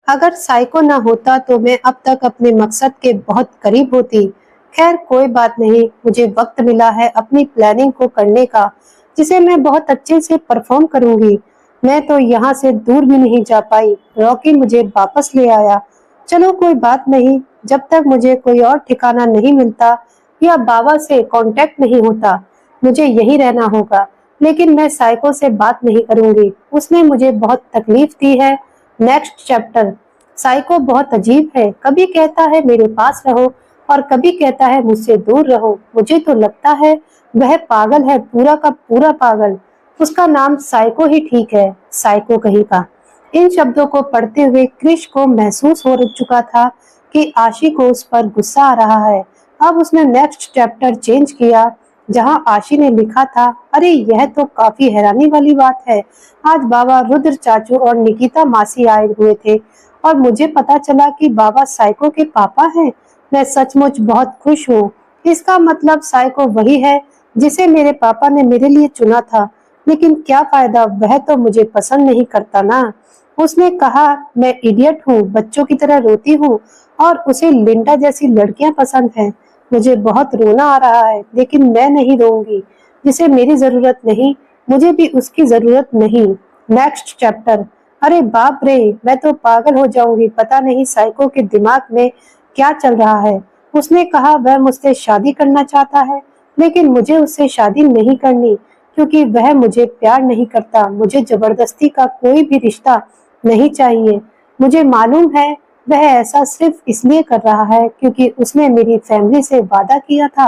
अगर साइको ना होता तो मैं अब तक अपने मकसद के बहुत करीब होती। खैर कोई बात नहीं, मुझे वक्त मिला है अपनी प्लानिंग को करने का, जिसे मैं बहुत अच्छे से परफॉर्म करूंगी। मैं तो यहाँ से दूर भी नहीं जा पाई, रॉकी मुझे वापस ले आया। चलो कोई बात नहीं, जब तक मुझे कोई और ठिकाना नहीं मिलता या बाबा से कांटेक्ट नहीं होता, मुझे यही रहना होगा। लेकिन मैं साइको से बात नहीं करूंगी, उसने मुझे बहुत तकलीफ दी है। Next chapter. साइको बहुत अजीब है, कभी कहता है मेरे पास रहो और कभी कहता है मुझसे दूर रहो। मुझे तो लगता है वह पागल है, पूरा का पूरा पागल। उसका नाम साइको ही ठीक है, साइको कहीं का। इन शब्दों को पढ़ते हुए क्रिश को महसूस हो चुका था कि आशी को उस पर गुस्सा आ रहा है। अब उसने नेक्स्ट चैप्टर चेंज किया, जहां आशी ने लिखा था, अरे यह तो काफी हैरानी वाली बात है। आज बाबा रुद्र चाचू और निकिता मासी आए हुए थे और मुझे पता चला कि बाबा साइको के पापा हैं। मैं सचमुच बहुत खुश हूँ। इसका मतलब साइको वही है जिसे मेरे पापा ने मेरे लिए चुना था। लेकिन क्या फायदा, वह तो मुझे पसंद नहीं करता ना। उसने कहा मैं इडियट हूँ, बच्चों की तरह रोती हूँ और उसे लिंडा जैसी लड़कियां पसंद हैं। मुझे बहुत रोना आ रहा है, लेकिन मैं नहीं रोऊंगी। जिसे मेरी जरूरत नहीं, मुझे भी उसकी जरूरत नहीं। Next chapter. अरे बाप रे, मैं तो पागल हो जाऊंगी, पता नहीं साइको के दिमाग में क्या चल रहा है। उसने कहा वह मुझसे शादी करना चाहता है, लेकिन मुझे उससे शादी नहीं करनी, क्योंकि वह मुझे प्यार नहीं करता। मुझे जबरदस्ती का कोई भी रिश्ता नहीं चाहिए। मुझे मालूम है वह ऐसा सिर्फ इसलिए कर रहा है क्योंकि उसने मेरी फैमिली से वादा किया था,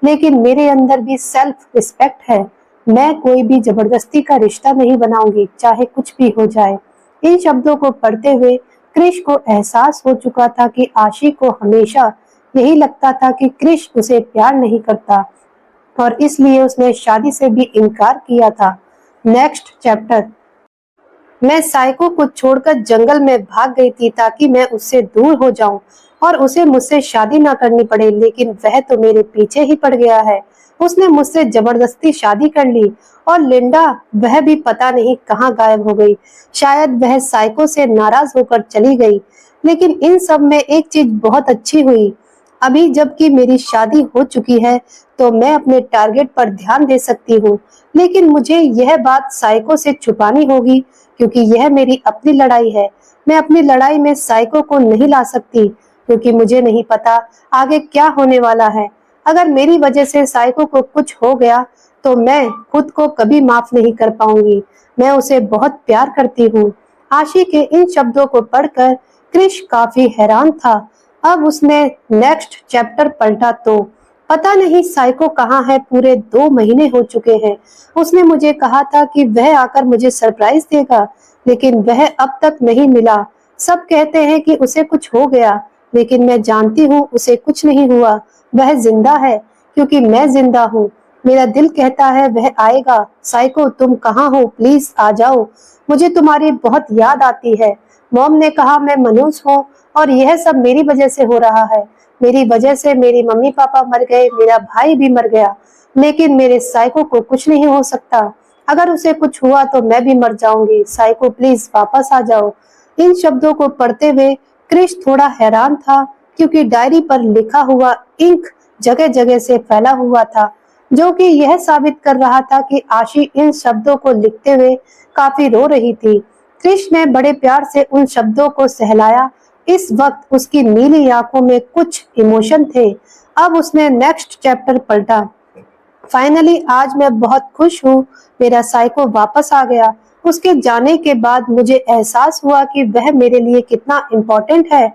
लेकिन मेरे अंदर भी सेल्फ रिस्पेक्ट है। मैं कोई भी जबरदस्ती का रिश्ता नहीं बनाऊंगी, चाहे कुछ भी हो जाए। इन शब्दों को पढ़ते हुए क्रिश को एहसास हो चुका था कि आशी को हमेशा यही लगता था कि क्रिश उसे प्यार नहीं करता और इसलिए उसने शादी से भी इनकार किया था। Next chapter. मैं साइको को छोड़कर जंगल में भाग गई थी ताकि मैं उससे दूर हो जाऊं और उसे मुझसे शादी ना करनी पड़े, लेकिन वह तो मेरे पीछे ही पड़ गया है। उसने मुझसे जबरदस्ती शादी कर ली और लिंडा, वह भी पता नहीं कहाँ गायब हो गई। शायद वह साइको से नाराज होकर चली गई। लेकिन इन सब में एक चीज बहुत अच्छी हुई। अभी जबकि मेरी शादी हो चुकी है तो मैं अपने टारगेट पर ध्यान दे सकती हूँ। लेकिन मुझे यह बात साइको से छुपानी होगी क्योंकि यह मेरी अपनी लड़ाई है। मैं अपनी लड़ाई में साइको को नहीं ला सकती क्योंकि मुझे नहीं पता आगे क्या होने वाला है। अगर मेरी वजह से साइको को कुछ हो गया तो मैं खुद को कभी माफ नहीं कर पाऊंगी। मैं उसे बहुत प्यार करती हूँ। आशी के इन शब्दों को पढ़कर क्रिश काफी हैरान था। अब उसने नेक्स्ट चैप्टर पलटा तो पता नहीं साइको कहाँ है। पूरे 2 महीने हो चुके हैं। उसने मुझे कहा था कि वह आकर मुझे सरप्राइज देगा, लेकिन वह अब तक नहीं मिला। सब कहते हैं कि उसे कुछ हो गया, लेकिन मैं जानती हूँ उसे कुछ नहीं हुआ। वह जिंदा है क्योंकि मैं जिंदा हूँ। मेरा दिल कहता है वह आएगा। साइको तुम कहाँ हो, प्लीज आ जाओ, मुझे तुम्हारी बहुत याद आती है। मॉम ने कहा मैं मनहूस हूँ और यह सब मेरी वजह से हो रहा है। मेरी वजह से मेरी मम्मी पापा मर गए, मेरा भाई भी मर गया, लेकिन मेरे साइको को कुछ नहीं हो सकता। अगर उसे कुछ हुआ तो मैं भी मर जाऊंगी। साइको प्लीज वापस आ जाओ। इन शब्दों को पढ़ते हुए क्रिश थोड़ा हैरान था क्योंकि डायरी पर लिखा हुआ इंक जगह जगह से फैला हुआ था, जो कि यह साबित कर रहा था कि आशी इन शब्दों को लिखते हुए काफी रो रही थी। क्रिश ने बड़े प्यार से उन शब्दों को सहलाया। इस वक्त उसकी नीली आंखों में कुछ इमोशन थे। अब उसने नेक्स्ट चैप्टर पलटा। फाइनली आज मैं बहुत खुश हूँ, मेरा साइको वापस आ गया। उसके जाने के बाद मुझे एहसास हुआ कि वह मेरे लिए कितना इम्पोर्टेंट है।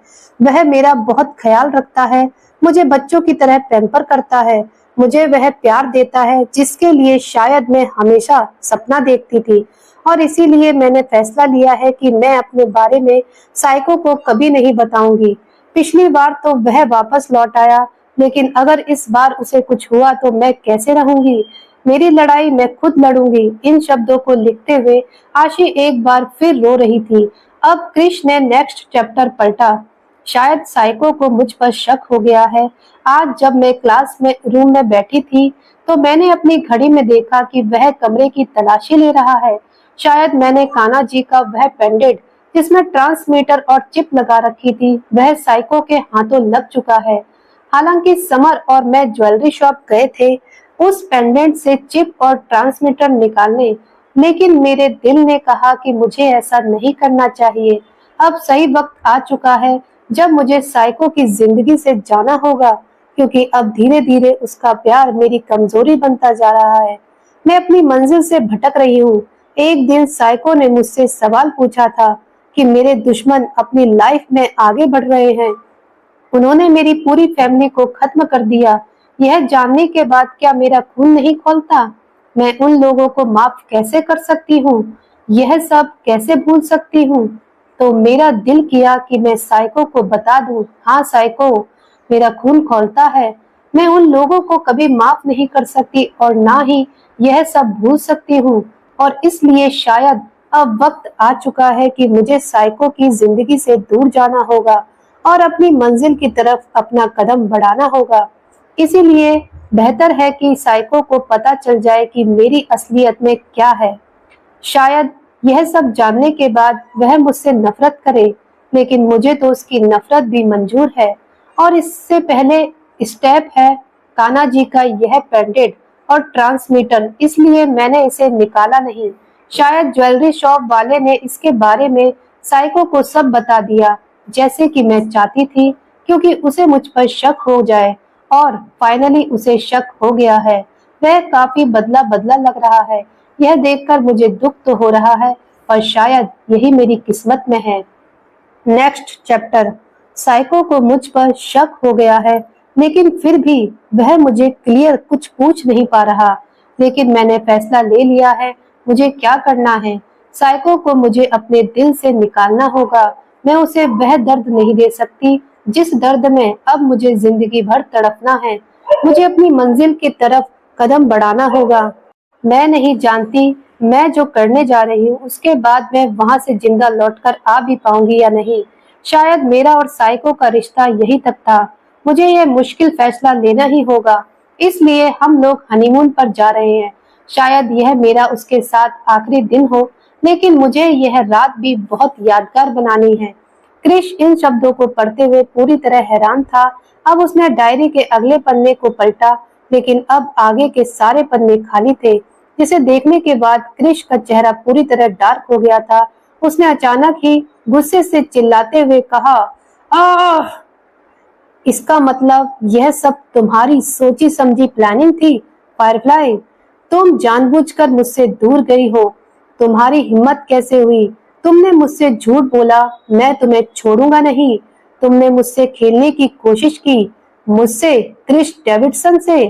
वह मेरा बहुत ख्याल रखता है, मुझे बच्चों की तरह पैम्पर करता है, मुझे वह प्यार देता है जिसके लिए शायद मैं हमेशा सपना देखती थी। और इसीलिए मैंने फैसला लिया है कि मैं अपने बारे में साइको को कभी नहीं बताऊंगी। पिछली बार तो वह वापस लौट आया, लेकिन अगर इस बार उसे कुछ हुआ तो मैं कैसे रहूंगी। मेरी लड़ाई मैं खुद लड़ूंगी। इन शब्दों को लिखते हुए आशी एक बार फिर रो रही थी। अब क्रिश ने नेक्स्ट चैप्टर पलटा। शायद साइको को मुझ पर शक हो गया है। आज जब मैं क्लास में रूम में बैठी थी तो मैंने अपनी घड़ी में देखा कि वह कमरे की तलाशी ले रहा है। शायद मैंने कान्हा जी का वह पेंडेंट जिसमें ट्रांसमीटर और चिप लगा रखी थी वह साइको के हाथों लग चुका है। हालांकि समर और मैं ज्वेलरी शॉप गए थे उस पेंडेंट से चिप और ट्रांसमीटर निकालने, लेकिन मेरे दिल ने कहा कि मुझे ऐसा नहीं करना चाहिए। अब सही वक्त आ चुका है जब मुझे साइको की जिंदगी से जाना होगा, क्योंकि अब धीरे धीरे उसका प्यार मेरी कमजोरी बनता जा रहा है। मैं अपनी मंजिल से भटक रही हूँ। एक दिन साइको ने मुझसे सवाल पूछा था कि मेरे दुश्मन अपनी लाइफ में आगे बढ़ रहे हैं, उन्होंने मेरी पूरी फैमिली को खत्म कर दिया। यह जानने के बाद क्या मेरा खून नहीं खौलता? मैं उन लोगों को माफ कैसे कर सकती हूँ? यह सब कैसे भूल सकती हूँ? तो मेरा दिल किया कि मैं साइको को बता दूं, हाँ साइको, मेरा खून खौलता है। मैं उन लोगों को कभी माफ नहीं कर सकती और ना ही यह सब भूल सकती हूँ, और इसलिए शायद अब वक्त आ चुका है कि मुझे साइको की जिंदगी से दूर जाना होगा और अपनी मंजिल की तरफ अपना कदम बढ़ाना होगा। इसीलिए बेहतर है कि साइको को पता चल जाए कि मेरी असलियत में क्या है। शायद यह सब जानने के बाद वह मुझसे नफरत करे, लेकिन मुझे तो उसकी नफरत भी मंजूर है। और इससे पहले स्टेप है कान्हा जी का यह पेंडेंट और ट्रांसमीटर, इसलिए मैंने इसे निकाला नहीं। शायद ज्वेलरी शॉप वाले ने इसके बारे में साइको को सब बता दिया, जैसे कि मैं चाहती थी, क्योंकि उसे मुझ पर शक हो जाए। और फाइनली उसे शक हो गया है। वह काफी बदला बदला लग रहा है। यह देखकर मुझे दुख तो हो रहा है, पर शायद यही मेरी किस्मत में है। Next chapter. साइको को मुझ पर शक हो गया है, लेकिन फिर भी वह मुझे क्लियर कुछ पूछ नहीं पा रहा। लेकिन मैंने फैसला ले लिया है, मुझे क्या करना है। साइको को मुझे अपने दिल से निकालना होगा। मैं उसे वह दर्द नहीं दे सकती जिस दर्द में अब मुझे जिंदगी भर तड़पना है। मुझे अपनी मंजिल की तरफ कदम बढ़ाना होगा। मैं नहीं जानती मैं जो करने जा रही हूँ उसके बाद मैं वहां से जिंदा लौटकर आ भी पाऊंगी या नहीं। शायद मेरा और साइको का रिश्ता यही तक था। मुझे यह मुश्किल फैसला लेना ही होगा। इसलिए हम लोग हनीमून पर जा रहे हैं। शायद यह मेरा उसके साथ आखिरी दिन हो, लेकिन मुझे यह रात भी बहुत यादगार बनानी है। क्रिश इन शब्दों को पढ़ते हुए पूरी तरह हैरान था। अब उसने डायरी के अगले पन्ने को पलटा, लेकिन अब आगे के सारे पन्ने खाली थे। जिसे देखने के बाद क्रिश का चेहरा पूरी तरह डार्क हो गया था। उसने अचानक ही गुस्से से चिल्लाते हुए कहा, आह! इसका मतलब यह सब तुम्हारी सोची समझी प्लानिंग थी फायरफ्लाई। तुम जानबूझकर मुझसे दूर गई हो। तुम्हारी हिम्मत कैसे हुई? तुमने मुझसे झूठ बोला, मैं तुम्हें छोड़ूंगा नहीं। तुमने मुझसे खेलने की कोशिश की, मुझसे, क्रिश डेविडसन से।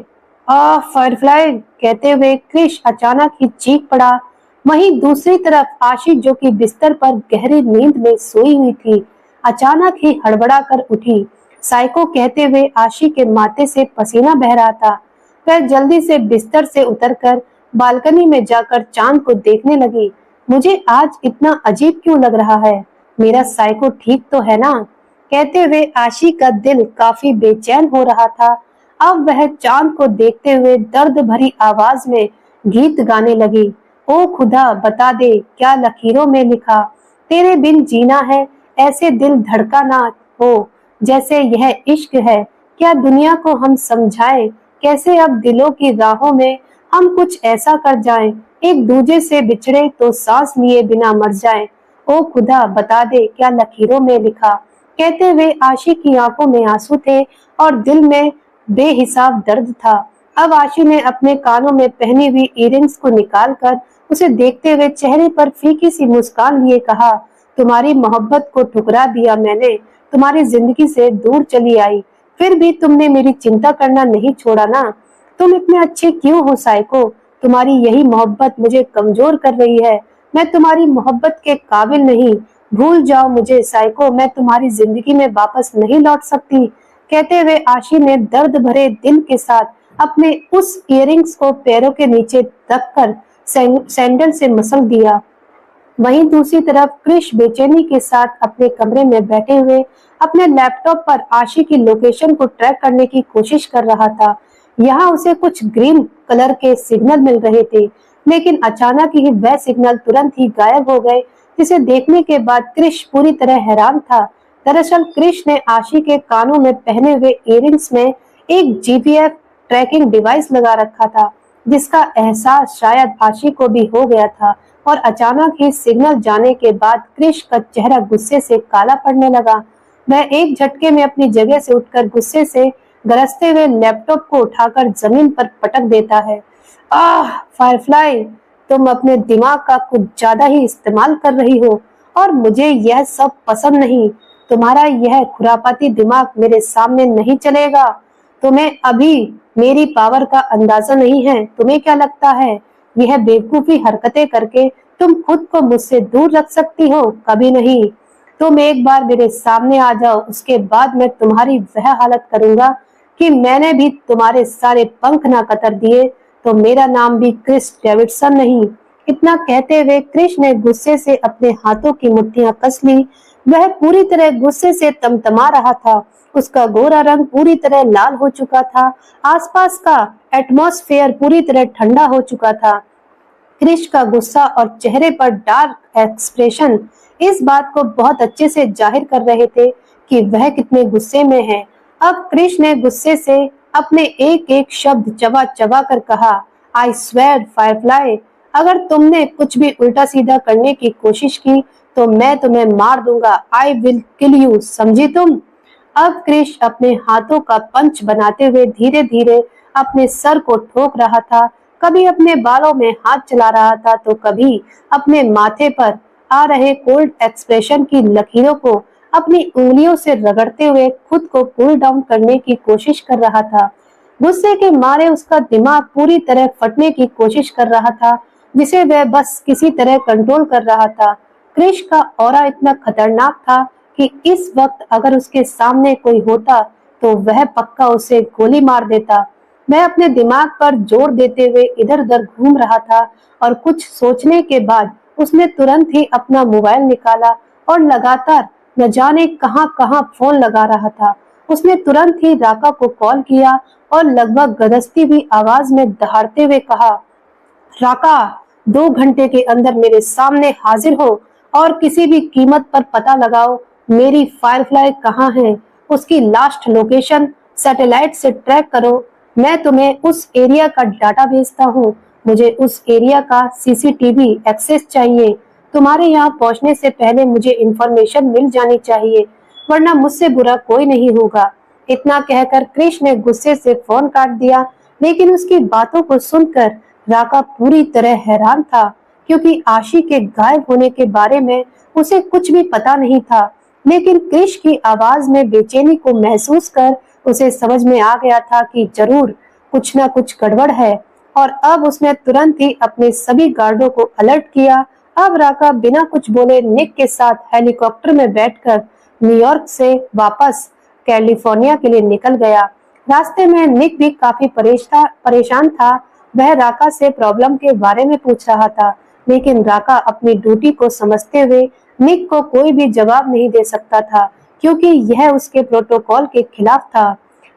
फायरफ्लाई कहते हुए क्रिश अचानक ही चीख पड़ा। वहीं दूसरी तरफ आशी, जो कि बिस्तर पर गहरी नींद में सोई हुई थी, अचानक ही हड़बड़ा कर उठी। साइको कहते हुए आशी के माथे से पसीना बह रहा था। वह जल्दी से बिस्तर से उतरकर बालकनी में जाकर चांद को देखने लगी। मुझे आज इतना अजीब क्यों लग रहा है? मेरा साइको ठीक तो है ना? कहते हुए आशी का दिल काफी बेचैन हो रहा था। अब वह चांद को देखते हुए दर्द भरी आवाज में गीत गाने लगी। ओ खुदा बता दे क्या लकीरों में लिखा, तेरे बिन जीना है, ऐसे दिल धड़का ना हो जैसे यह इश्क है। क्या दुनिया को हम समझाएं, कैसे अब दिलों की राहों में हम कुछ ऐसा कर जाएं, एक दूजे से बिछड़े तो सांस लिए बिना मर जाएं। ओ खुदा बता दे क्या लकीरों में लिखा। कहते हुए आशी की आंखों में आंसू थे और दिल में बेहिसाब दर्द था। अब आशी ने अपने कानों में पहनी हुई इयररिंग्स को निकालकर उसे देखते हुए चेहरे पर फीकी सी मुस्कान लिए कहा, तुम्हारी मोहब्बत को ठुकरा दिया मैंने, तुम्हारी जिंदगी से दूर चली आई, फिर भी तुमने मेरी चिंता करना नहीं छोड़ा ना। तुम इतने अच्छे क्यों हो साइको? तुम्हारी यही मोहब्बत मुझे कमजोर कर रही है। मैं तुम्हारी मोहब्बत के काबिल नहीं। भूल जाओ मुझे साइको, मैं तुम्हारी जिंदगी में वापस नहीं लौट सकती। कहते हुए आशी ने दर्द भरे दिल के साथ अपने उस इयररिंग्स को पैरों के नीचे रखकर सैंडल से मसल दिया। वहीं दूसरी तरफ क्रिश बेचैनी के साथ अपने कमरे में बैठे हुए अपने लैपटॉप पर आशी की लोकेशन को ट्रैक करने की कोशिश कर रहा था। यहाँ उसे कुछ ग्रीन कलर के सिग्नल मिल रहे थे, लेकिन अचानक ही वह सिग्नल तुरंत ही गायब हो गए। जिसे देखने के बाद क्रिश पूरी तरह हैरान था। दरअसल क्रिश ने आशी के कानों में पहने हुए इयररिंग्स में एक जीपीएस ट्रैकिंग डिवाइस लगा रखा था, जिसका एहसास शायद आशी को भी हो गया था। और अचानक ही सिग्नल जाने के बाद क्रिश का चेहरा गुस्से से काला पड़ने लगा। वह एक झटके में अपनी जगह से उठकर गुस्से से गरजते हुए लैपटॉप को उठाकर जमीन पर पटक देता है। आह फायरफ्लाई, तुम अपने दिमाग का कुछ ज्यादा ही इस्तेमाल कर रही हो और मुझे यह सब पसंद नहीं। तुम्हारा यह खुरापाती दिमाग मेरे सामने नहीं चलेगा। तुम्हें अभी मेरी पावर का अंदाजा नहीं है। तुम्हें क्या लगता है यह बेवकूफी हरकतें करके तुम खुद को मुझसे दूर रख सकती हो? कभी नहीं। तुम एक बार मेरे सामने आ जाओ, उसके बाद मैं तुम्हारी वह हालत करूंगा कि मैंने भी तुम्हारे सारे पंख ना कतर दिए तो मेरा नाम भी क्रिस डेविडसन नहीं। इतना कहते हुए क्रिस ने गुस्से से अपने हाथों की मुट्ठियां कस ली। वह पूरी तरह गुस्से से तमतमा रहा था। उसका गोरा रंग पूरी तरह लाल हो चुका था। आसपास का एटमॉस्फेयर पूरी तरह ठंडा हो चुका था। क्रिश का गुस्सा और चेहरे पर डार्क एक्सप्रेशन इस बात को बहुत अच्छे से जाहिर कर रहे थे कि वह कितने गुस्से में है। अब क्रिश ने गुस्से से अपने एक एक शब्द चबा चबा कर कहा, आई स्वेयर फायरफ्लाई, अगर तुमने कुछ भी उल्टा सीधा करने की कोशिश की तो मैं तुम्हें मार दूंगा। आई विल किल यू, समझी तुम? अब क्रिश अपने हाथों का पंच बनाते हुए धीरे धीरे अपने सर को ठोक रहा था। कभी अपने बालों में हाथ चला रहा था तो कभी अपने माथे पर आ रहे कोल्ड एक्सप्रेशन की लकीरों को अपनी उंगलियों से रगड़ते हुए खुद को कूल डाउन करने की कोशिश कर रहा था। गुस्से के मारे उसका दिमाग पूरी तरह फटने की कोशिश कर रहा था, जिसे वह बस किसी तरह कंट्रोल कर रहा था। क्रिश का ऑरा इतना खतरनाक था कि इस वक्त अगर उसके सामने कोई होता तो वह पक्का उसे गोली मार देता। मैं अपने दिमाग पर जोर देते हुए इधर उधर घूम रहा था और कुछ सोचने के बाद उसने तुरंत ही अपना मोबाइल निकाला और लगातार न जाने कहां कहां फोन लगा रहा था। उसने तुरंत ही राका को कॉल किया और लगभग गरजती हुई आवाज में दहाड़ते हुए कहा, राका, 2 घंटे के अंदर मेरे सामने हाजिर हो और किसी भी कीमत पर पता लगाओ मेरी फायरफ्लाई कहाँ है। उसकी लास्ट लोकेशन सैटेलाइट से ट्रैक करो। मैं तुम्हें उस एरिया का डाटा भेजता हूँ। मुझे उस एरिया का सीसीटीवी एक्सेस चाहिए। तुम्हारे यहाँ पहुँचने से पहले मुझे इंफॉर्मेशन मिल जानी चाहिए, वरना मुझसे बुरा कोई नहीं होगा। इतना कहकर क्रिश ने गुस्से से फोन काट दिया, लेकिन उसकी बातों को सुनकर राका पूरी तरह हैरान था, क्योंकि आशी के गायब होने के बारे में उसे कुछ भी पता नहीं था। लेकिन क्रिश की आवाज में बेचैनी को महसूस कर उसे समझ में आ गया था कि जरूर कुछ न कुछ गड़बड़ है। और अब उसने तुरंत ही अपने सभी गार्डों को अलर्ट किया। अब राका बिना कुछ बोले निक के साथ हेलीकॉप्टर में बैठकर न्यूयॉर्क से वापस कैलिफोर्निया के लिए निकल गया। रास्ते में निक भी काफी परेशान था। वह राका से प्रॉब्लम के बारे में पूछ रहा था, लेकिन राका अपनी ड्यूटी को समझते हुए निक को कोई भी जवाब नहीं दे सकता था, क्योंकि यह उसके प्रोटोकॉल के खिलाफ था।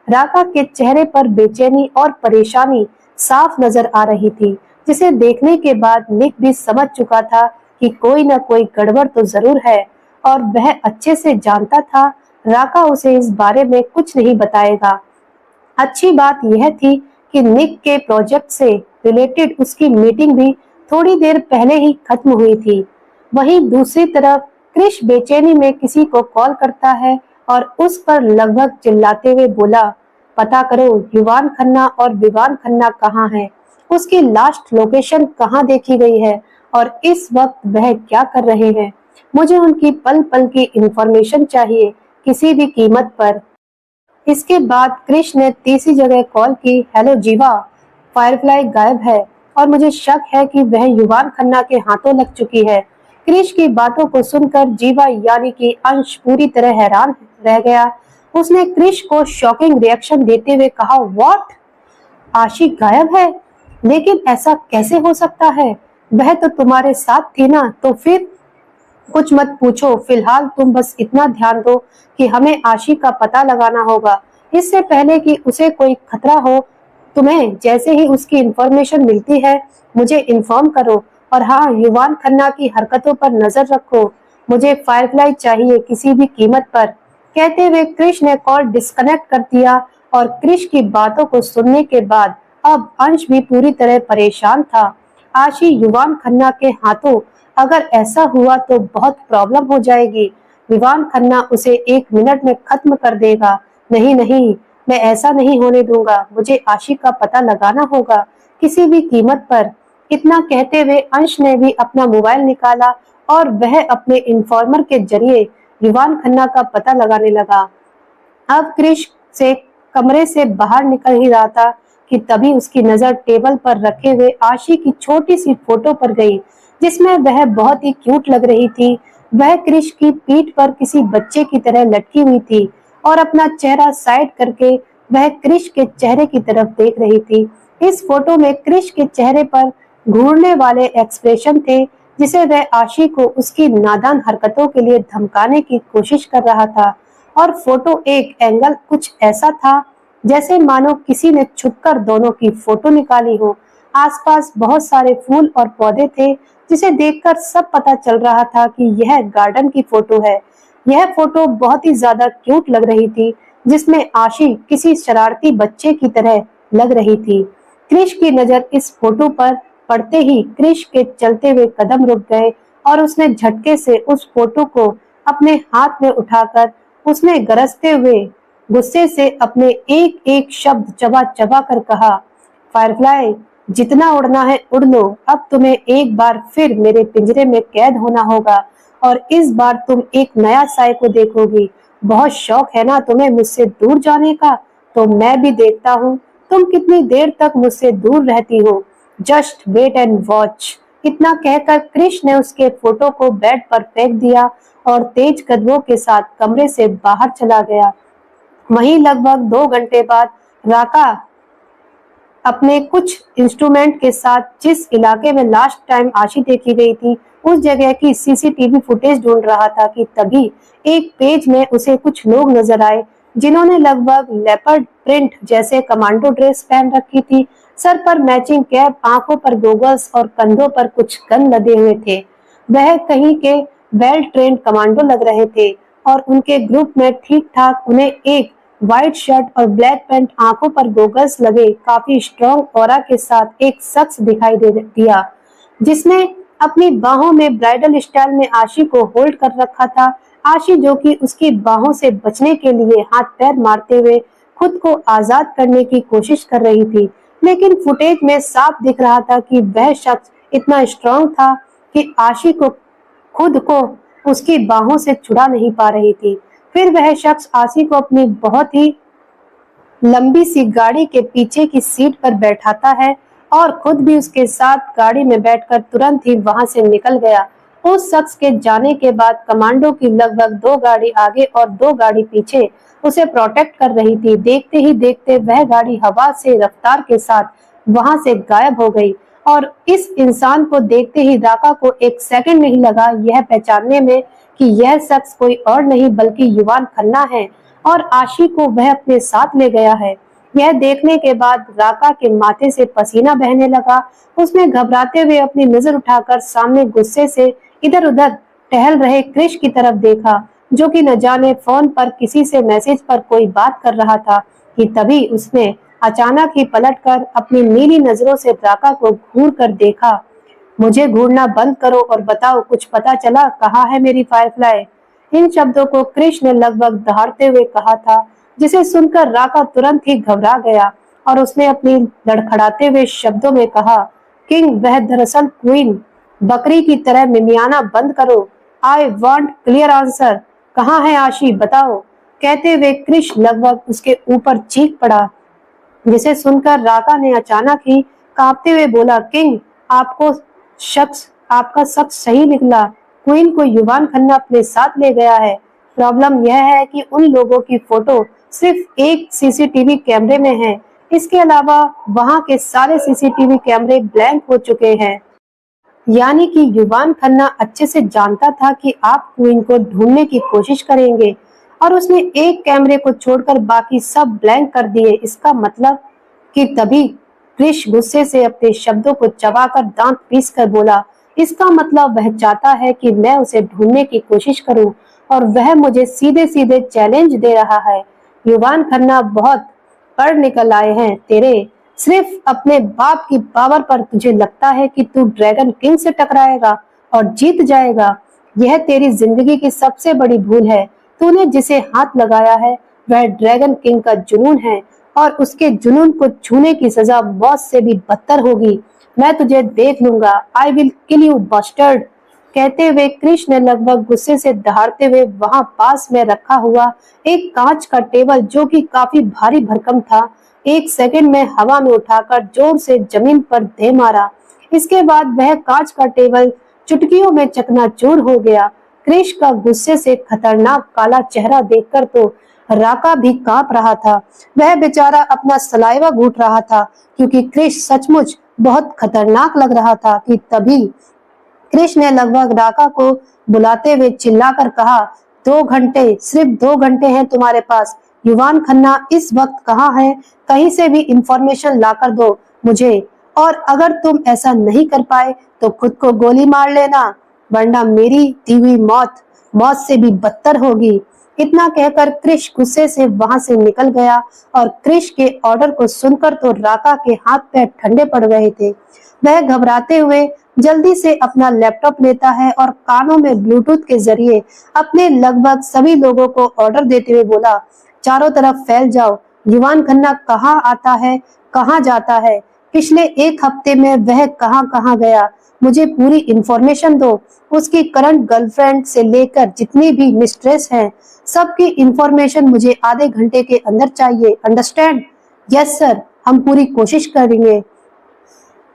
राका के चेहरे पर बेचैनी और परेशानी साफ नजर आ रही थी, जिसे देखने के बाद निक भी समझ चुका था कि कोई न कोई गड़बड़ तो जरूर है, और वह अच्छे से जानता था राका उसे इस बारे में कुछ नहीं बताएगा। अच्छी बात यह थी कि निक के प्रोजेक्ट से रिलेटेड उसकी मीटिंग भी थोड़ी देर पहले ही खत्म हुई थी। वहीं दूसरी तरफ क्रिश बेचैनी में किसी को कॉल करता है और उस पर लगभग चिल्लाते हुए बोला, पता करो युवान खन्ना और विवान खन्ना कहाँ है, उसकी लास्ट लोकेशन कहाँ देखी गई है और इस वक्त वह क्या कर रहे हैं। मुझे उनकी पल पल की इंफॉर्मेशन चाहिए, किसी भी कीमत पर। इसके बाद क्रिश ने तीसरी जगह कॉल की, हेलो जीवा, फायरफ्लाई गायब है और मुझे शक है कि वह युवान खन्ना के हाथों लग चुकी है। क्रिश की बातों को सुनकर जीवा यानी कि अंश पूरी तरह हैरान रह गया। उसने क्रिश को शॉकिंग रिएक्शन देते हुए कहा, व्हाट, आशी गायब है? लेकिन ऐसा कैसे हो सकता है? वह तो तुम्हारे साथ थी ना। तो फिर कुछ मत पूछो, फिलहाल तुम बस इतना ध्यान दो कि हमें आशी का पता लगाना होगा। इससे पहले कि उसे कोई खतरा हो, तुम्हें जैसे ही उसकी इंफॉर्मेशन मिलती है मुझे इन्फॉर्म करो। और हाँ, युवान खन्ना की हरकतों पर नजर रखो। मुझे फायरफ्लाई चाहिए किसी भी कीमत पर। कहते हुए क्रिश ने कॉल डिस्कनेक्ट कर दिया और क्रिश की बातों को सुनने के बाद अब अंश भी पूरी तरह परेशान था। आशी युवान खन्ना के हाथों अगर ऐसा हुआ तो बहुत प्रॉब्लम हो जाएगी। युवान खन्ना उसे 1 मिनट में खत्म कर देगा। नहीं नहीं, मैं ऐसा नहीं होने दूंगा। मुझे आशी का पता लगाना होगा किसी भी कीमत पर। इतना कहते हुए अंश ने भी अपना मोबाइल निकाला और वह अपने इन्फॉर्मर के जरिए युवान खन्ना का पता लगाने लगा। अब क्रिश से कमरे से बाहर निकल ही रहा था कि तभी उसकी नजर टेबल पर रखे हुए आशी की छोटी सी फोटो पर गई, जिसमें वह बहुत ही क्यूट लग रही थी। वह क्रिश की पीठ पर किसी बच्चे की तरह लटकी हुई थी और अपना चेहरा साइड करके वह क्रिश के चेहरे की तरफ देख रही थी। इस फोटो में क्रिश के चेहरे पर घूरने वाले एक्सप्रेशन थे, जिसे वह आशी को उसकी नादान हरकतों के लिए धमकाने की कोशिश कर रहा था। और फोटो एक एंगल कुछ ऐसा था जैसे मानो किसी ने छुपकर दोनों की फोटो निकाली हो। आसपास बहुत सारे फूल और पौधे थे, जिसे देखकर सब पता चल रहा था कि यह गार्डन की फोटो है। यह फोटो बहुत ही ज्यादा क्यूट लग रही थी, जिसमें आशी किसी शरारती बच्चे की तरह लग रही थी। क्रिश की नजर इस फोटो पर पड़ते ही क्रिश के चलते हुए कदम रुक गए और उसने झटके से उस फोटो को अपने हाथ में उठाकर उसने गरजते हुए गुस्से से अपने एक एक शब्द चबा चबा कर कहा, फायरफ्लाई, जितना उड़ना है उड़ लो। अब तुम्हें एक बार फिर मेरे पिंजरे में कैद होना होगा और इस बार तुम एक नया साय को देखोगी। बहुत शौक है ना तुम्हें मुझसे दूर जाने का, तो मैं भी देखता हूँ तुम कितनी देर तक मुझसे दूर रहती हो। Just wait and watch. इतना कहकर क्रिश ने उसके फोटो को बेड पर फेंक दिया और तेज कदमों के साथ कमरे से बाहर चला गया। वहीं लगभग 2 घंटे बाद राका अपने कुछ इंस्ट्रूमेंट के साथ जिस इलाके में लास्ट टाइम आशी देखी गई थी उस जगह की सीसीटीवी फुटेज ढूंढ रहा था कि तभी एक पेज में उसे कुछ लोग नजर आए, जिन्होंने लगभग लेपर्ड प्रिंट जैसे कमांडो ड्रेस पहन रखी थी। सर पर मैचिंग कैप, आंखों पर गोगल्स और कंधों पर कुछ गन लदे हुए थे। वह कहीं के वेल ट्रेन्ड कमांडो लग रहे थे और उनके ग्रुप में ठीक ठाक उन्हें एक व्हाइट शर्ट और ब्लैक पैंट, आंखों पर गोगल्स लगे काफी स्ट्रॉन्ग ऑरा के साथ एक शख्स दिखाई दे दिया, जिसने अपनी बाहों में ब्राइडल स्टाइल में आशी को होल्ड कर रखा था। आशी जो कि उसकी बाहों से बचने के लिए हाथ पैर मारते हुए खुद को आजाद करने की कोशिश कर रही थी, लेकिन फुटेज में साफ दिख रहा था कि वह शख्स इतना स्ट्रॉन्ग था कि आशी को खुद को उसकी बाहों से छुड़ा नहीं पा रही थी। फिर वह शख्स आशी को अपनी बहुत ही लंबी सी गाड़ी के पीछे की सीट पर बैठाता है और खुद भी उसके साथ गाड़ी में बैठकर तुरंत ही वहां से निकल गया। उस शख्स के जाने के बाद कमांडो की लगभग 2 गाड़ी आगे और 2 गाड़ी पीछे उसे प्रोटेक्ट कर रही थी। देखते ही देखते वह गाड़ी हवा से रफ्तार के साथ वहां से गायब हो गई और इस इंसान को देखते ही राका को 1 सेकंड नहीं लगा यह पहचानने में कि यह शख्स कोई और नहीं बल्कि युवान खन्ना है और आशी को वह अपने साथ ले गया है। यह देखने के बाद राका के माथे से पसीना बहने लगा। उसने घबराते हुए अपनी नजर उठाकर सामने गुस्से से इधर उधर टहल रहे क्रिश की तरफ देखा, जो कि न जाने फोन पर किसी से मैसेज पर कोई बात कर रहा था कि तभी उसने अचानक ही पलटकर अपनी नीली नजरों से राका को घूर कर देखा। मुझे घूरना बंद करो और बताओ कुछ पता चला, कहाँ है मेरी फायरफ्लाई? इन शब्दों को क्रिश ने लगभग दहाड़ते हुए कहा था, जिसे सुनकर राका तुरंत ही घबरा गया और उसने अपनी लड़खड़ाते हुए शब्दों में कहा, किंग, वह दरअसल क्वीन। बकरी की तरह मिमियाना बंद करो। I want clear answer. कहाँ है आशी, बताओ। कहते हुए क्रिश लगभग उसके ऊपर चीख पड़ा, जिसे सुनकर राका ने अचानक ही कांपते हुए बोला, किंग, आपका शख्स सही निकला। क्वीन को युवान खन्ना अपने साथ ले गया है। प्रॉब्लम यह है कि उन लोगों की फोटो सिर्फ एक सीसीटीवी कैमरे में है। इसके अलावा वहां के सारे सीसीटीवी कैमरे ब्लैंक हो चुके हैं। यानी कि युवान खन्ना अच्छे से जानता था कि आप क्वीन को ढूंढने की कोशिश करेंगे और उसने एक कैमरे को छोड़कर बाकी सब ब्लैंक कर दिए। इसका मतलब कि तभी क्रिश गुस्से से अपने शब्दों को चबाकर दांत पीस कर बोला, इसका मतलब वह चाहता है कि मैं उसे ढूंढने की कोशिश करूं और वह मुझे सीधे सीधे चैलेंज दे रहा है। युवान खन्ना, बहुत पढ़ निकल आए हैं तेरे। सिर्फ अपने बाप की पावर पर तुझे लगता है कि तू ड्रैगन किंग से टकराएगा और जीत जाएगा। यह तेरी जिंदगी की सबसे बड़ी भूल है। तूने जिसे हाथ लगाया है वह ड्रैगन किंग का जुनून है और उसके जुनून को छूने की सजा मौत से भी बदतर होगी। मैं तुझे देख लूंगा। I will kill you bustard. कहते हुए कृष ने लगभग गुस्से से दहाड़ते हुए वहां पास में रखा हुआ एक कांच का टेबल, जो कि काफी भारी भरकम था, एक सेकंड में हवा में उठाकर जोर से जमीन पर दे मारा। इसके बाद वह कांच का टेबल चुटकियों में चकनाचूर हो गया। कृष का गुस्से से खतरनाक काला चेहरा देखकर तो राका भी कांप रहा था। वह बेचारा अपना सलाइवा घूट रहा था, क्योंकि कृष सचमुच बहुत खतरनाक लग रहा था। कि तभी कृष ने लगभग राका को बुलाते हुए चिल्लाकर कहा, 2 घंटे, सिर्फ 2 घंटे हैं तुम्हारे पास। युवान खन्ना इस वक्त कहाँ है? कहीं से भी इंफॉर्मेशन लाकर दो मुझे, और अगर तुम ऐसा नहीं कर पाए तो खुद को गोली मार लेना, वरना मेरी दी हुई मौत मौत से भी बदतर होगी। इतना कहकर कृष गुस्से से वहां से निकल गया और कृष के ऑर्डर को सुनकर तो राका के हाथ पैर ठंडे पड़ रहे थे। वह घबराते हुए जल्दी से अपना लैपटॉप लेता है और कानों में ब्लूटूथ के जरिए अपने लगभग सभी लोगों को ऑर्डर देते हुए बोला, चारों तरफ फैल जाओ। युवान खन्ना कहाँ आता है, कहाँ जाता है, पिछले 1 हफ्ते में वह कहाँ कहाँ गया, मुझे पूरी इंफॉर्मेशन दो। उसकी करंट गर्लफ्रेंड से लेकर जितनी भी मिस्ट्रेस हैं, सबकी इंफॉर्मेशन मुझे आधे घंटे के अंदर चाहिए। अंडरस्टैंड? यस सर, हम पूरी कोशिश करेंगे।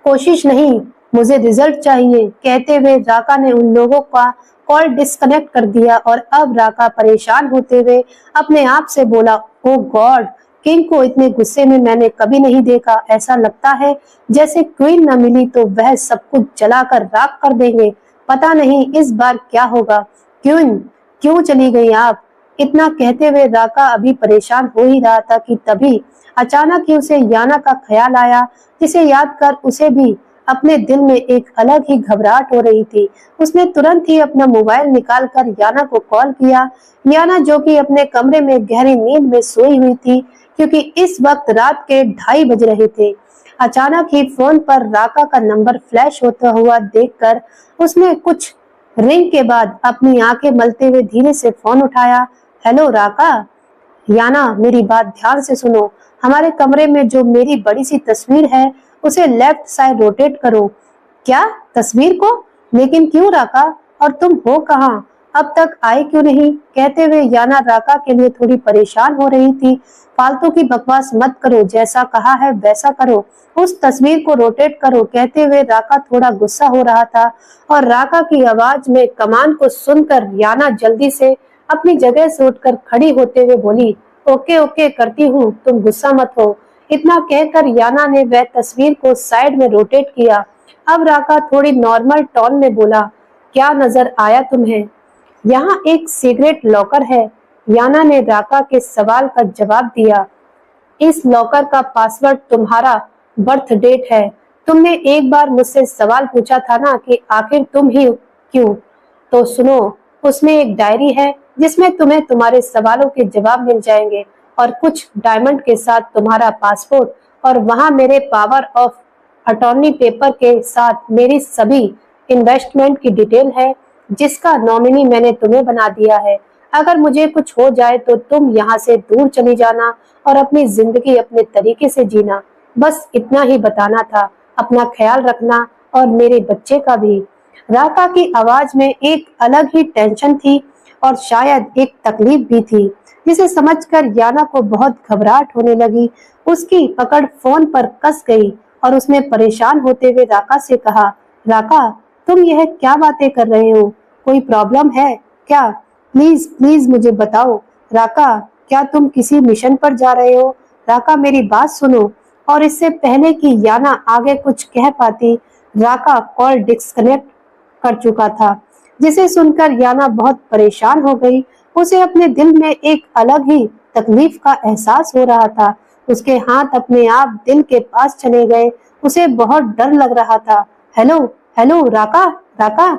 कोशिश नहीं, मुझे रिजल्ट चाहिए। कहते हुए राका ने उन लोगों का कॉल डिस्कनेक्ट कर दिया और अब राका परेशान होते हुए अपने आप से बोला, ओ गॉड, किंग को इतने गुस्से में मैंने कभी नहीं देखा। ऐसा लगता है जैसे क्वीन न मिली तो वह सब कुछ जलाकर राख कर देंगे। पता नहीं इस बार क्या होगा। क्वीन, क्यों चली गई आप? इतना कहते हुए राका अभी परेशान हो ही रहा था कि तभी अचानक ही उसे याना का ख्याल आया, जिसे याद कर उसे भी अपने दिल में एक अलग ही घबराहट हो रही थी। उसने तुरंत ही अपना मोबाइल निकालकर याना को कॉल किया। याना, जो कि अपने कमरे में गहरी नींद में सोई हुई थी, क्योंकि इस वक्त रात के 2:30 बज रहे थे। अचानक ही फोन पर राका का नंबर फ्लैश होता हुआ देखकर उसने कुछ रिंग के बाद अपनी आंखें मलते हुए धीरे से फोन उठाया। हेलो राका। याना, मेरी बात ध्यान से सुनो। हमारे कमरे में जो मेरी बड़ी सी तस्वीर है उसे लेफ्ट साइड रोटेट करो। क्या तस्वीर को? लेकिन क्यों राका? और तुम हो कहाँ? अब तक आए क्यों नहीं? कहते हुए याना राका के लिए थोड़ी परेशान हो रही थी। फालतू की बकवास मत करो, जैसा कहा है वैसा करो, उस तस्वीर को रोटेट करो। कहते हुए राका थोड़ा गुस्सा हो रहा था और राका की आवाज में कमांड को सुनकर याना जल्दी से अपनी जगह से उठकर खड़ी होते हुए बोली, ओके ओके करती हूँ, तुम गुस्सा मत हो। इतना कहकर याना ने वह तस्वीर को साइड में रोटेट किया। अब राका थोड़ी नॉर्मल टोन में बोला, क्या नजर आया तुम्हें? यहाँ एक सीक्रेट लॉकर है। याना ने राका के सवाल का जवाब दिया। इस लॉकर का पासवर्ड तुम्हारा बर्थ डेट है। तुमने एक बार मुझसे सवाल पूछा था ना कि आखिर तुम ही क्यों? तो सुनो, उसमें एक डायरी है जिसमें तुम्हें तुम्हारे सवालों के जवाब मिल जाएंगे, और कुछ डायमंड के साथ तुम्हारा पासपोर्ट, और वहां मेरे पावर ऑफ अटॉर्नी पेपर के साथ मेरी सभी इन्वेस्टमेंट की डिटेल है, जिसका नॉमिनी मैंने तुम्हें बना दिया है। अगर मुझे कुछ हो जाए तो तुम यहाँ से दूर चली जाना और अपनी जिंदगी अपने तरीके से जीना। बस इतना ही बताना था। अपना ख्याल रखना और मेरे बच्चे का भी। राका की आवाज में एक अलग ही टेंशन थी और शायद एक तकलीफ भी थी, जिसे समझकर याना को बहुत घबराहट होने लगी। उसकी पकड़ फोन पर कस गई और उसने परेशान होते हुए राका से कहा, राका, तुम यह क्या बातें कर रहे हो? कोई प्रॉब्लम है क्या? प्लीज प्लीज मुझे बताओ। राका, क्या तुम किसी मिशन पर जा रहे हो? राका, मेरी बात सुनो। और इससे पहले कि याना आगे कुछ कह पाती, राका कॉल डिस्कनेक्ट कर चुका था, जिसे सुनकर याना बहुत परेशान हो गई। उसे अपने दिल में एक अलग ही तकलीफ का एहसास हो रहा था। उसके हाथ अपने आप दिल के पास चले गए। उसे बहुत डर लग रहा था। हेलो हेलो राका, राका?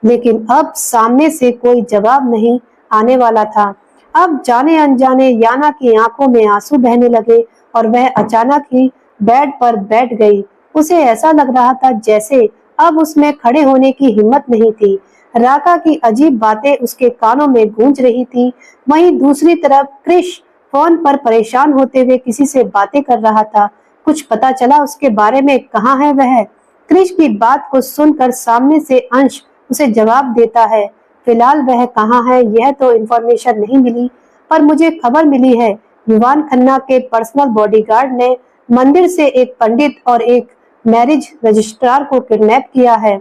लेकिन अब सामने से कोई जवाब नहीं आने वाला था। अब जाने अनजाने याना की आंखों में आंसू बहने लगे और वह अचानक ही बेड पर बैठ गई। उसे ऐसा लग रहा था जैसे अब उसमें खड़े होने की हिम्मत नहीं थी। राका की अजीब बातें उसके कानों में गूंज रही थी। वहीं दूसरी तरफ क्रिश फोन पर परेशान होते हुए किसी से बातें कर रहा था। कुछ पता चला उसके बारे में? कहाँ है वह? क्रिश की बात को सुनकर सामने से अंश उसे जवाब देता है। फिलहाल वह कहाँ है यह तो इन्फॉर्मेशन नहीं मिली, पर मुझे खबर मिली है युवान खन्ना के पर्सनल बॉडीगार्ड ने मंदिर से एक पंडित और एक मैरिज रजिस्ट्रार को किडनैप किया है।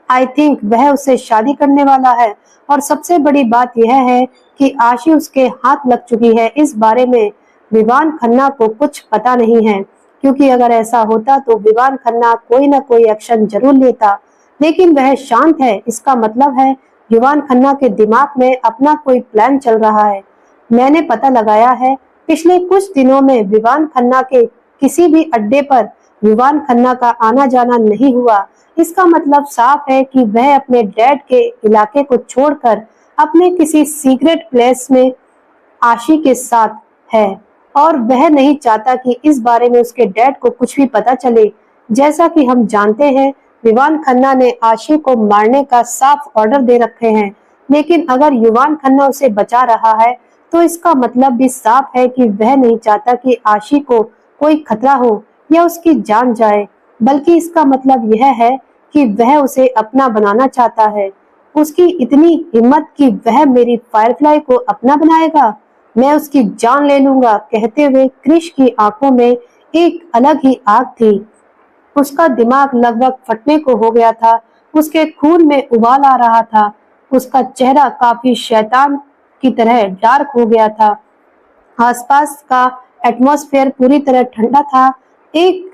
आई थिंक वह उससे शादी करने वाला है। और सबसे बड़ी बात यह है कि आशी उसके हाथ लग चुकी है। इस बारे में विवान खन्ना को कुछ पता नहीं है, क्योंकि अगर ऐसा होता तो विवान खन्ना कोई ना कोई एक्शन जरूर लेता। लेकिन वह शांत है, इसका मतलब है युवान खन्ना के दिमाग में अपना कोई प्लान चल रहा है। मैंने पता लगाया है पिछले कुछ दिनों में विवान खन्ना के किसी भी अड्डे पर युवान खन्ना का आना जाना नहीं हुआ। इसका मतलब साफ है कि वह अपने डैड के इलाके को छोड़कर अपने किसी सीक्रेट प्लेस में आशी के साथ है और वह नहीं चाहता कि इस बारे में उसके डैड को कुछ भी पता चले। जैसा कि हम जानते हैं विवान खन्ना ने आशी को मारने का साफ ऑर्डर दे रखे हैं, लेकिन अगर युवान खन्ना उसे बचा रहा है तो इसका मतलब भी साफ है कि वह नहीं चाहता कि आशी को कोई खतरा हो या उसकी जान जाए, बल्कि इसका मतलब यह है कि वह उसे अपना बनाना चाहता है। उसकी इतनी हिम्मत कि वह मेरी फायरफ्लाई को अपना बनाएगा। मैं उसकी जान ले लूंगा। कहते हुए क्रिश की आंखों में एक अलग ही आग थी। उसका दिमाग लगभग फटने को हो गया था। उसके खून में उबाल आ रहा था। उसका चेहरा काफी शैतान की तरह डार्क हो गया था। आसपास का एटमॉस्फेयर पूरी तरह ठंडा था। एक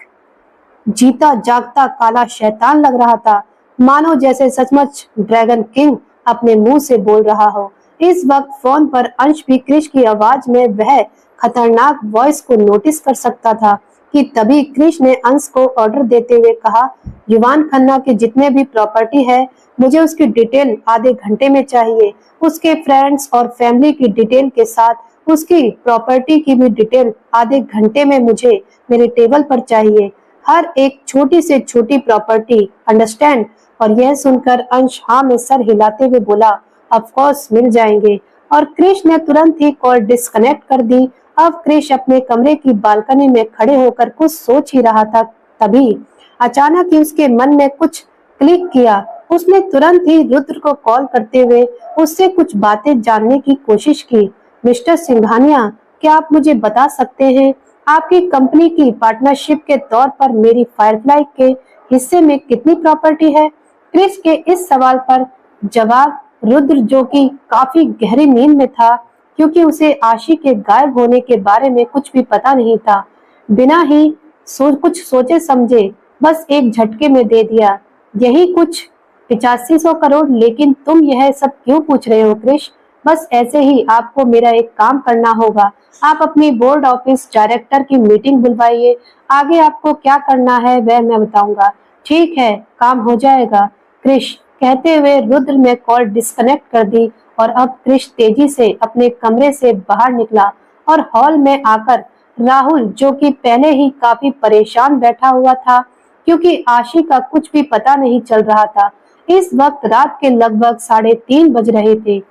जीता जागता काला शैतान लग रहा था, मानो जैसे सचमुच ड्रैगन किंग अपने मुंह से बोल रहा हो। इस वक्त फोन पर अंश भी क्रिश की आवाज में वह खतरनाक वॉइस को नोटिस कर सकता था कि तभी क्रिश ने अंश को ऑर्डर देते हुए कहा, युवान खन्ना के जितने भी प्रॉपर्टी है मुझे उसकी डिटेल आधे घंटे में चाहिए। उसके फ्रेंड्स और फैमिली की डिटेल के साथ उसकी प्रॉपर्टी की भी डिटेल आधे घंटे में मुझे मेरे टेबल पर चाहिए। हर एक छोटी से छोटी प्रॉपर्टी, अंडरस्टैंड? और यह सुनकर अंश हाँ में सर हिलाते हुए बोला, ऑफ कोर्स मिल जाएंगे। और क्रिश ने तुरंत ही कॉल डिस्कनेक्ट कर दी। अब क्रिश अपने कमरे की बालकनी में खड़े होकर कुछ सोच ही रहा था, तभी अचानक ही उसके मन में कुछ क्लिक किया। उसने तुरंत ही रुद्र को कॉल करते हुए उससे कुछ बातें जानने की कोशिश की। मिस्टर सिंघानिया, क्या आप मुझे बता सकते हैं आपकी कंपनी की पार्टनरशिप के तौर पर मेरी फायरफ्लाई के हिस्से में कितनी प्रॉपर्टी है? क्रिस के इस सवाल पर जवाब रुद्र, जो कि काफी गहरी नींद में था क्योंकि उसे आशी के गायब होने के बारे में कुछ भी पता नहीं था, बिना ही कुछ सोचे समझे बस एक झटके में दे दिया, यही कुछ 8500 करोड़। लेकिन तुम यह सब क्यों पूछ रहे हो क्रिश? बस ऐसे ही आपको मेरा एक काम करना होगा। आप अपनी बोर्ड ऑफिस डायरेक्टर की मीटिंग बुलवाइए। आगे आपको क्या करना है वह मैं बताऊंगा। ठीक है, काम हो जाएगा क्रिश। कहते हुए रुद्र ने कॉल डिस्कनेक्ट कर दी और अब क्रिश तेजी से अपने कमरे से बाहर निकला और हॉल में आकर राहुल, जो कि पहले ही काफी परेशान बैठा हुआ था क्योंकि आशी का कुछ भी पता नहीं चल रहा था। इस वक्त रात के लगभग 3:30 बज रहे थे,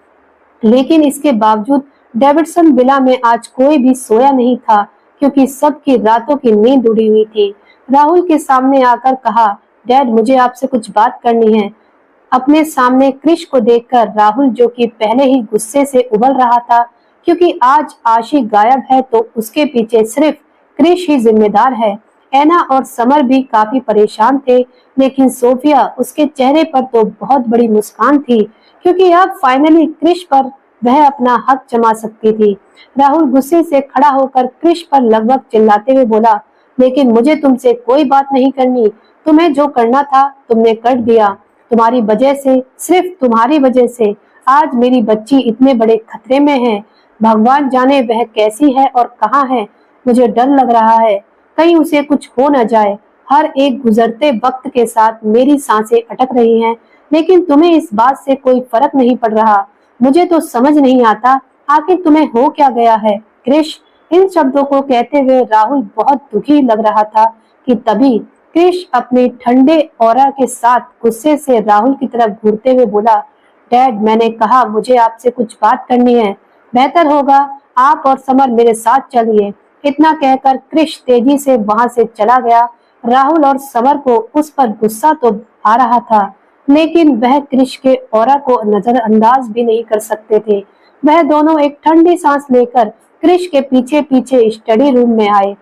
लेकिन इसके बावजूद डेविडसन विला में आज कोई भी सोया नहीं था क्योंकि सबकी रातों की नींद उड़ी हुई थी। राहुल के सामने आकर कहा, डैड मुझे आपसे कुछ बात करनी है। अपने सामने क्रिश को देखकर राहुल, जो कि पहले ही गुस्से से उबल रहा था क्योंकि आज आशी गायब है तो उसके पीछे सिर्फ क्रिश ही जिम्मेदार है। एना और समर भी काफी परेशान थे, लेकिन सोफिया, उसके चेहरे पर तो बहुत बड़ी मुस्कान थी क्योंकि अब फाइनली क्रिश पर वह अपना हक जमा सकती थी। राहुल गुस्से से खड़ा होकर क्रिश पर लगभग चिल्लाते हुए बोला, लेकिन मुझे तुमसे कोई बात नहीं करनी। तुम्हें जो करना था तुमने कर दिया। तुम्हारी वजह से, सिर्फ तुम्हारी वजह से आज मेरी बच्ची इतने बड़े खतरे में है। भगवान जाने वह कैसी है और कहाँ है। मुझे डर लग रहा है कहीं उसे कुछ हो न जाए। हर एक गुजरते वक्त के साथ मेरी सांसें अटक रही हैं। लेकिन तुम्हें इस बात से कोई फर्क नहीं पड़ रहा। मुझे तो समझ नहीं आता आखिर तुम्हें हो क्या गया है क्रिश। इन शब्दों को कहते हुए राहुल बहुत दुखी लग रहा था कि तभी क्रिश अपने ठंडे ऑरा के साथ गुस्से से राहुल की तरफ घूरते हुए बोला, डैड, मैंने कहा मुझे आपसे कुछ बात करनी है। बेहतर होगा आप और समर मेरे साथ चलिए। इतना कहकर क्रिश तेजी से वहां से चला गया। राहुल और समर को उस पर गुस्सा तो आ रहा था, लेकिन वह क्रिश के ऑरा को नजरअंदाज भी नहीं कर सकते थे। वह दोनों एक ठंडी सांस लेकर क्रिश के पीछे पीछे स्टडी रूम में आए।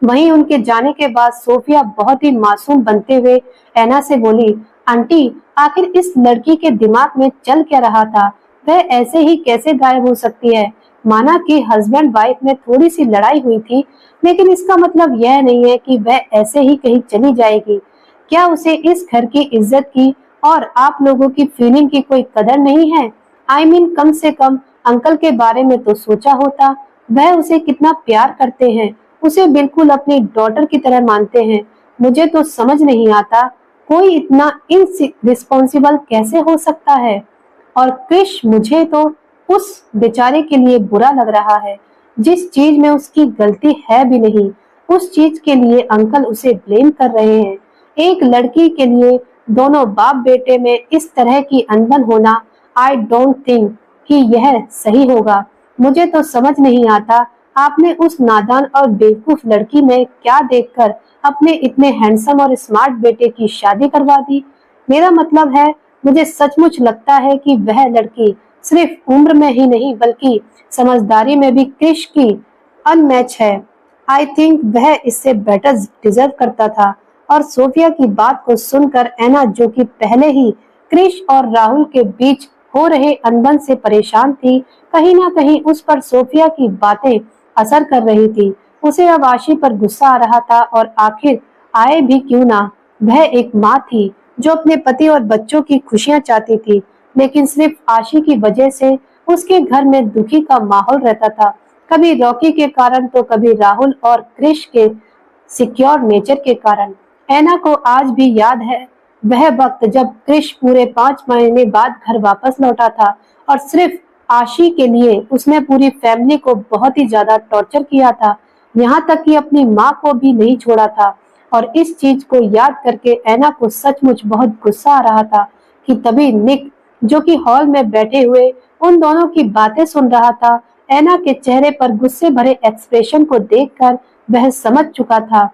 वहीं उनके जाने के बाद सोफिया बहुत ही मासूम बनते हुए ऐना से बोली, आंटी, आखिर इस लड़की के दिमाग में चल क्या रहा था? वह ऐसे ही कैसे गायब हो सकती है? माना कि हस्बैंड वाइफ में थोड़ी सी लड़ाई हुई थी, लेकिन इसका मतलब यह नहीं है कि वह ऐसे ही कहीं चली जाएगी। क्या उसे इस घर की इज्जत की और आप लोगों की फीलिंग की कोई कदर नहीं है? आई मीन कम से कम अंकल के बारे में तो सोचा होता। वह उसे कितना प्यार करते हैं, उसे बिल्कुल अपनी डॉटर की तरह मानते हैं। मुझे तो समझ नहीं आता कोई इतना इनरिस्पॉन्सिबल कैसे हो सकता है। और क्रिश, मुझे तो उस बेचारे के लिए बुरा लग रहा है जिस चीज में उसकी गलती है भी नहीं। उस चीज के लिए अंकल उसे ब्लेम कर रहे हैं। एक लड़की के लिए दोनों बाप बेटे में इस तरह की अनबन होना, आई डोंट थिंक कि यह सही होगा। मुझे तो समझ नहीं आता आपने उस नादान और बेवकूफ लड़की में क्या देखकर अपने इतने हैंडसम और स्मार्ट बेटे की शादी करवा दी। मेरा मतलब है, मुझे सचमुच लगता है कि वह लड़की सिर्फ उम्र में ही नहीं बल्कि समझदारी में भी क्रिश की अनमैच है। आई थिंक वह इससे बेटर डिजर्व करता था। और सोफिया की बात को सुनकर ऐना, जो कि पहले ही क्रिश और राहुल के बीच हो रहे अनबन से परेशान थी, कहीं ना कहीं उस पर सोफिया की बातें असर कर रही थी। उसे अब आशी पर गुस्सा आ रहा था, और आखिर आए भी क्यों ना। वह एक माँ थी जो अपने पति और बच्चों की खुशियां चाहती थी, लेकिन सिर्फ आशी की वजह से उसके घर में दुखी का माहौल रहता था। कभी रॉकी के कारण तो कभी राहुल और क्रिश के सिक्योर नेचर के कारण। ऐना को आज भी याद है वह वक्त जब क्रिश पूरे 5 महीने बाद घर वापस लौटा था, और सिर्फ आशी के लिए उसने पूरी फैमिली को बहुत ही ज्यादा टॉर्चर किया था, यहाँ तक कि अपनी माँ को भी नहीं छोड़ा था। और इस चीज को याद करके ऐना को सचमुच बहुत गुस्सा आ रहा था कि तभी निक, जो कि हॉल में बैठे हुए उन दोनों की बातें सुन रहा था, ऐना के चेहरे पर गुस्से भरे एक्सप्रेशन को देखकर वह समझ चुका था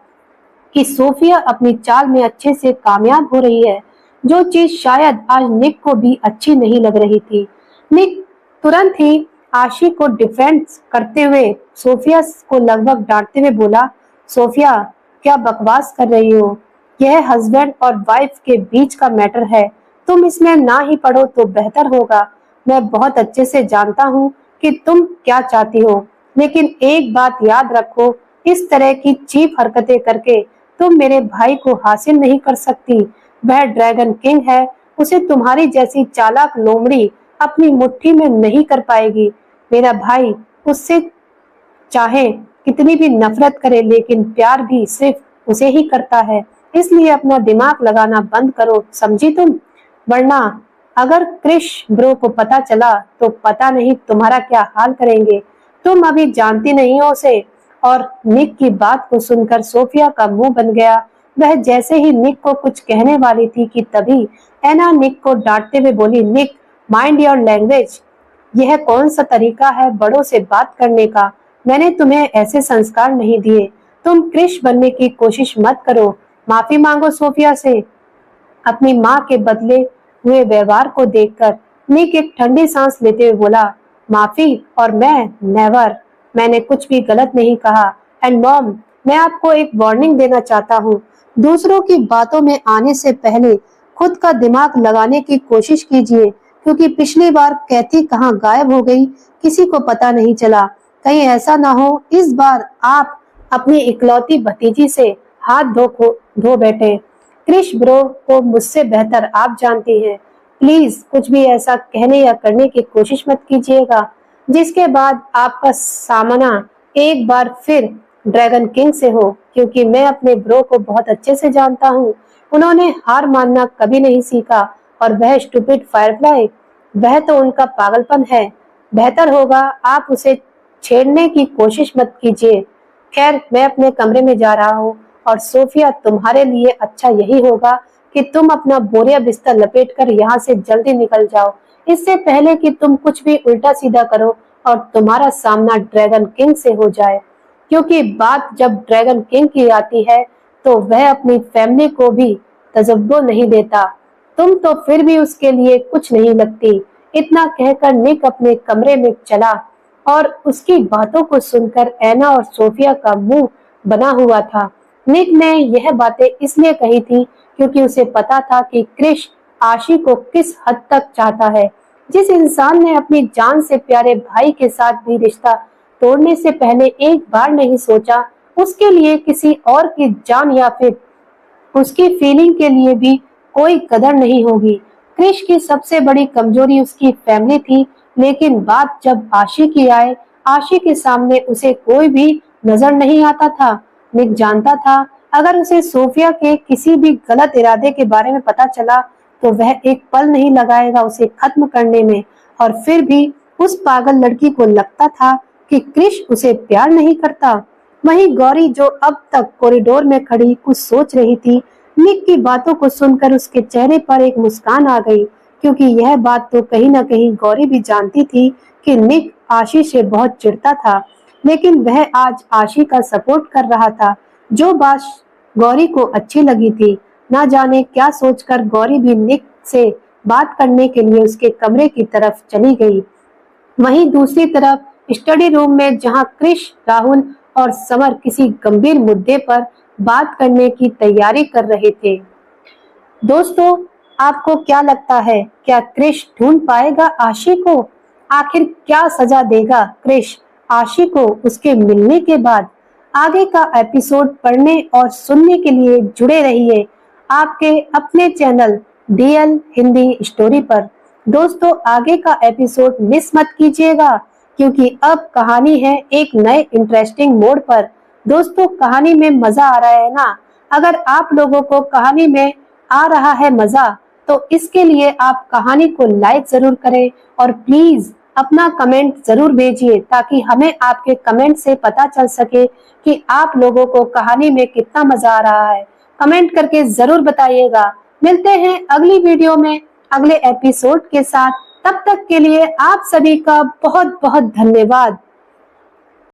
कि सोफिया अपनी चाल में अच्छे से कामयाब हो रही है, जो चीज शायद आज निक को भी अच्छी नहीं लग रही थी। निक तुरंत ही आशी को डिफेंड करते हुए सोफिया को लगभग डांटते हुए बोला, सोफिया, क्या बकवास कर रही हो? यह हस्बैंड और वाइफ के बीच का मैटर है, तुम इसमें ना ही पढ़ो तो बेहतर होगा। मैं बहुत अच्छे से जानता हूँ कि तुम क्या चाहती हो, लेकिन एक बात याद रखो, इस तरह की चीप हरकतें करके तुम मेरे भाई को हासिल नहीं कर सकती। वह ड्रैगन किंग है, उसे तुम्हारी जैसी चालाक लोमड़ी अपनी मुट्ठी में नहीं कर पाएगी। मेरा भाई उससे चाहे कितनी भी नफरत करे, लेकिन प्यार भी सिर्फ उसे ही करता है। इसलिए अपना दिमाग लगाना बंद करो, समझी तुम? वरना अगर क्रिश ब्रो को पता चला तो पता नहीं तुम्हारा क्या हाल करेंगे। तुम अभी जानती नहीं हो उसे। और निक की बात को सुनकर सोफिया का मुंह बन गया। वह जैसे ही निक को कुछ कहने वाली थी कि तभी ऐना निक को डांटते हुए बोली, निक, माइंड योर लैंग्वेज। यह कौन सा तरीका है बड़ों से बात करने का? मैंने तुम्हें ऐसे संस्कार नहीं दिए। तुम क्रिश बनने की कोशिश मत करो। माफी मांगो सोफिया से। अपनी माँ के बदले हुए व्यवहार को देखकर निक एक ठंडी सांस लेते हुए बोला, माफी? और मैं नेवर। मैंने कुछ भी गलत नहीं कहा। एंड मॉम, मैं आपको एक वार्निंग देना चाहता हूँ। दूसरों की बातों में आने से पहले खुद का दिमाग लगाने की कोशिश कीजिए, क्योंकि पिछली बार कैथी कहाँ गायब हो गई किसी को पता नहीं चला। कहीं ऐसा ना हो इस बार आप अपनी इकलौती भतीजी से हाथ धो बैठे। क्रिश ब्रो को मुझसे बेहतर आप जानती हैं। प्लीज कुछ भी ऐसा कहने या करने की कोशिश मत कीजिएगा जिसके बाद आपका सामना एक बार फिर ड्रैगन किंग से हो, क्योंकि मैं अपने ब्रो को बहुत अच्छे से जानता हूँ। उन्होंने हार मानना कभी नहीं सीखा, और वह स्टूपिड फायरफ्लाई, वह तो उनका पागलपन है। बेहतर होगा आप उसे छेड़ने की कोशिश मत कीजिए। खैर, मैं अपने कमरे में जा रहा हूँ और सोफिया, तुम्हारे लिए अच्छा यही होगा कि तुम अपना बोरिया बिस्तर लपेटकर यहाँ से जल्दी निकल जाओ, इससे पहले कि तुम कुछ भी उल्टा सीधा करो और तुम्हारा सामना ड्रैगन किंग से हो जाए। क्योंकि बात जब ड्रैगन किंग की आती है तो वह अपनी फैमिली को भी तजब्बो नहीं देता। तुम तो फिर भी उसके लिए कुछ नहीं लगती। इतना कहकर निक अपने कमरे में चला और उसकी बातों को सुनकर एना और सोफिया का मुंह बना हुआ था। निक ने यह बातें इसलिए कही थी क्योंकि उसे पता था कि क्रिश आशी को किस हद तक चाहता है। जिस इंसान ने अपनी जान से प्यारे भाई के साथ भी रिश्ता तोड़ने से पहले एक बार नहीं सोचा, उसके लिए किसी और की जान या फिर उसकी फीलिंग के लिए भी कोई कदर नहीं होगी। क्रिश की सबसे बड़ी कमजोरी उसकी फैमिली थी, लेकिन बात जब आशी की आए, आशी के सामने उसे कोई भी नजर नहीं आता था। निक जानता था अगर उसे सोफिया के किसी भी गलत इरादे के बारे में पता चला तो वह एक पल नहीं लगाएगा उसे खत्म करने में। और फिर भी उस पागल लड़की को लगता था कि क्रिश उसे प्यार नहीं करता। वहीं गौरी, जो अब तक कॉरिडोर में खड़ी कुछ सोच रही थी, निक की बातों को सुनकर उसके चेहरे पर एक मुस्कान आ गई, क्योंकि यह बात तो कहीं न कहीं गौरी भी जानती थी कि निक आशी से बहुत चिढ़ता था, लेकिन वह आज आशी का सपोर्ट कर रहा था। जो बात गौरी को अच्छी लगी थी, ना जाने क्या सोचकर गौरी भी निक से बात करने के लिए उसके कमरे की तरफ चली गई। वहीं दूसरी तरफ स्टडी रूम में जहां क्रिश, राहुल और समर किसी गंभीर मुद्दे पर बात करने की तैयारी कर रहे थे। दोस्तों, आपको क्या लगता है, क्या क्रिश ढूंढ पाएगा आशी को? आखिर क्या सजा देगा क्रिश आशी को उसके मिलने के बाद? आगे का एपिसोड पढ़ने और सुनने के लिए जुड़े रहिए आपके अपने चैनल डीएल हिंदी स्टोरी पर। दोस्तों, आगे का एपिसोड मिस मत कीजिएगा, क्योंकि अब कहानी है एक नए इंटरेस्टिंग मोड़ पर। दोस्तों, कहानी में मजा आ रहा है ना? अगर आप लोगों को कहानी में आ रहा है मजा, तो इसके लिए आप कहानी को लाइक जरूर करें और प्लीज अपना कमेंट जरूर भेजिए, ताकि हमें आपके कमेंट से पता चल सके कि आप लोगों को कहानी में कितना मजा आ रहा है। कमेंट करके जरूर बताइएगा। मिलते हैं अगली वीडियो में अगले एपिसोड के साथ। तब तक के लिए आप सभी का बहुत बहुत धन्यवाद।